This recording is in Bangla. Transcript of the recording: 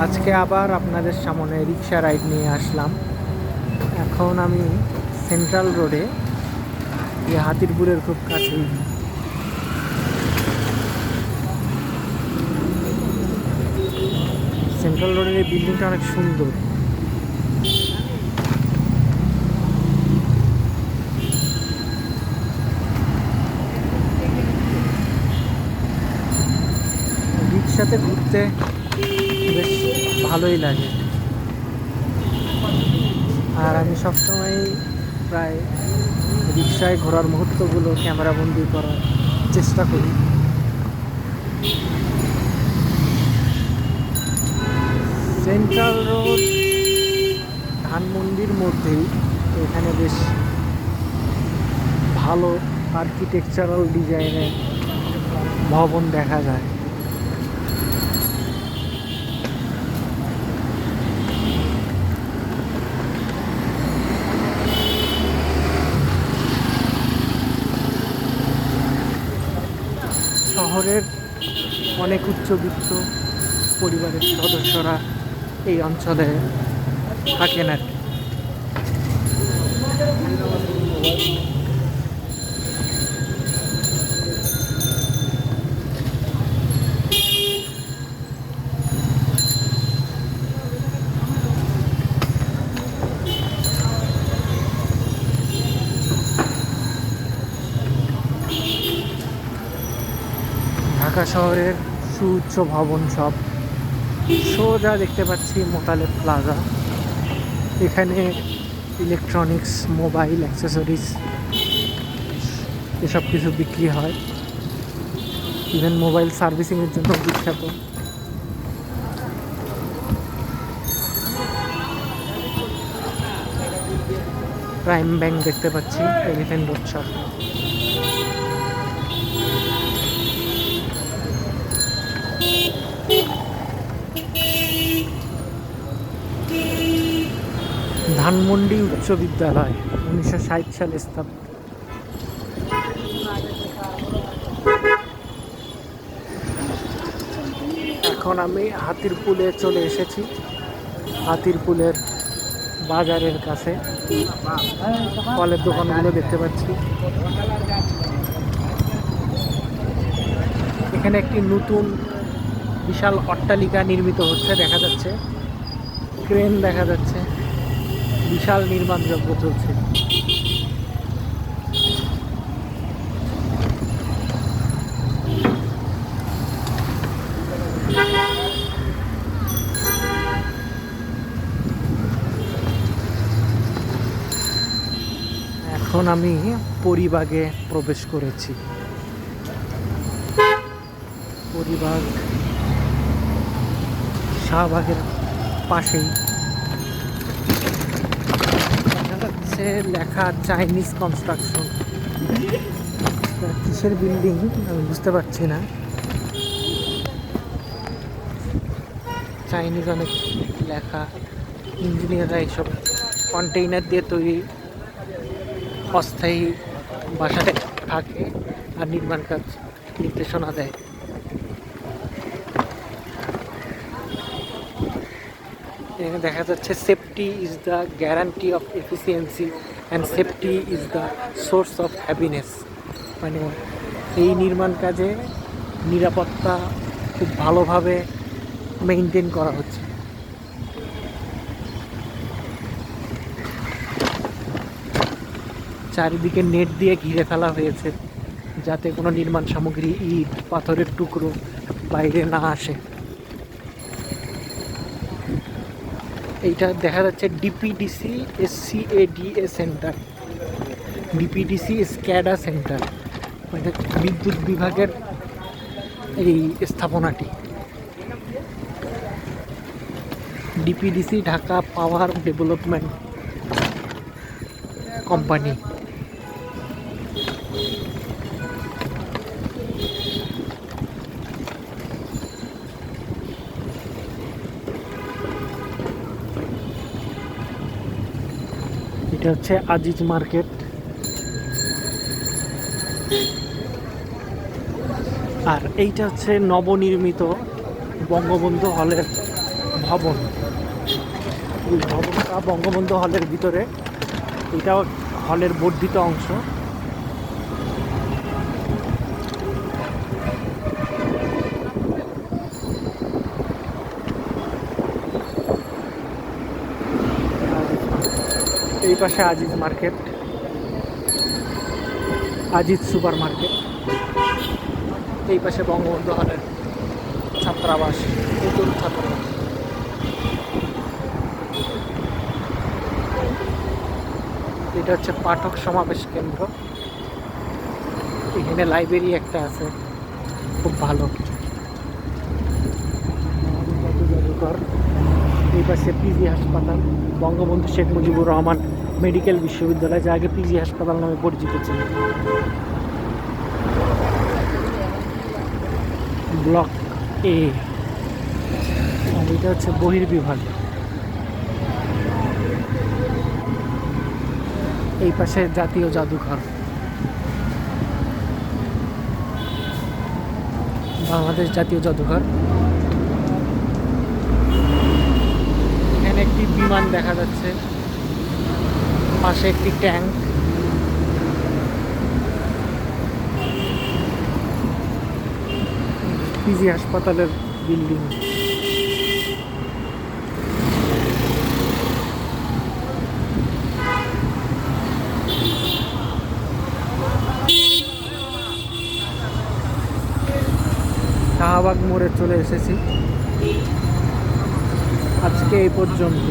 আজকে আবার আপনাদের সামনে রিক্সা রাইড নিয়ে আসলাম। এখন আমি সেন্ট্রাল রোডে, যে হাতিরপুরের খুব কাছেই। সেন্ট্রাল রোডের এই বিল্ডিংটা অনেক সুন্দর। রিক্সাতে ঘুরতে বেশ ভালোই লাগে, আর আমি সবসময় প্রায় রিক্সায় ঘোরার মুহূর্তগুলো ক্যামেরাবন্দি করার চেষ্টা করি। সেন্ট্রাল রোড ধানমন্ডির মধ্যেই, এখানে বেশ ভালো আর্কিটেকচারাল ডিজাইনের ভবন দেখা যায়। শহরের অনেক উচ্চবিত্ত পরিবারের সদস্যরা এই অঞ্চলে থাকেন আর কি। ঢাকা শহরের সুউচ্চ ভবন সব সোজা দেখতে পাচ্ছি মোতালেব প্লাজা। এখানে ইলেকট্রনিক্স, মোবাইল অ্যাক্সেসরিজ এসব কিছু বিক্রি হয়। ইভেন মোবাইল সার্ভিসিংয়ের জন্য বিখ্যাত। প্রাইম ব্যাংক দেখতে পাচ্ছি এলিফ্যান্ট রোড শপ। ধানমন্ডি উচ্চ বিদ্যালয় 1960 সালে স্থাপিত। এখন আমি হাতিরপুলে চলে এসেছি, হাতিরপুলের বাজারের কাছে। ফলের দোকানগুলো দেখতে পাচ্ছি। এখানে একটি নতুন বিশাল অট্টালিকা নির্মিত হচ্ছে দেখা যাচ্ছে, ক্রেন দেখা যাচ্ছে, বিশাল নির্মাণযজ্ঞ চলছে। এখন আমি পরিবাগে প্রবেশ করেছি। পরিবাগ শাহবাগের পাশেই দেখা যাচ্ছে লেখা চাইনিজ কনস্ট্রাকশন। কিসের বিল্ডিং আমি বুঝতে পারছি না। চাইনিজ অনেক লেখা। ইঞ্জিনিয়াররা এইসব কন্টেইনার দিয়ে তৈরি অস্থায়ী বাসায় থাকে আর নির্মাণ কাজ নির্দেশনা দেয়। এখানে দেখা যাচ্ছে safety is the guarantee of efficiency and safety is the source of happiness. মানে এই নির্মাণ কাজে নিরাপত্তা খুব ভালোভাবে মেনটেন করা হচ্ছে। চারিদিকে নেট দিয়ে ঘিরে ফেলা হয়েছে যাতে কোনো নির্মাণ সামগ্রী, ইট, পাথরের টুকরো বাইরে না আসে। এইটা দেখা যাচ্ছে DPDC SCADA centre, DPDC SCADA centre, মানে বিদ্যুৎ বিভাগের এই স্থাপনাটি। DPDC Dhaka power development company. এটা হচ্ছে আজিজ মার্কেট। আর এইটা হচ্ছে নবনির্মিত বঙ্গবন্ধু হলের ভবন। এই ভবনটা বঙ্গবন্ধু হলের ভিতরে, এটাও হলের বর্ধিত অংশ। এই পাশে Aziz market, Aziz super market. এই পাশে বঙ্গবন্ধু হলের ছাত্রাবাস, নতুন ছাত্রাবাস। এটা হচ্ছে পাঠক সমাবেশ কেন্দ্র। এখানে লাইব্রেরি একটা আছে, খুব ভালো। জাদুঘর। এই পাশে পিজি হাসপাতাল, বঙ্গবন্ধু শেখ মুজিবুর রহমান মেডিকেল বিশ্ববিদ্যালয়, যা আগে পিজি হাসপাতাল নামে পরিচিত ছিল। ব্লক এ, আর এটা হচ্ছে বহির্বিভাগ। এই পাশে জাতীয় জাদুঘর, বাংলাদেশ জাতীয় জাদুঘর। এখানে একটি বিমান দেখা যাচ্ছে, পাশে একটি ট্যাঙ্ক। পিজি হাসপাতালের বিল্ডিং। শাহবাগ মোড়ে চলে এসেছি। আজকে এই পর্যন্ত।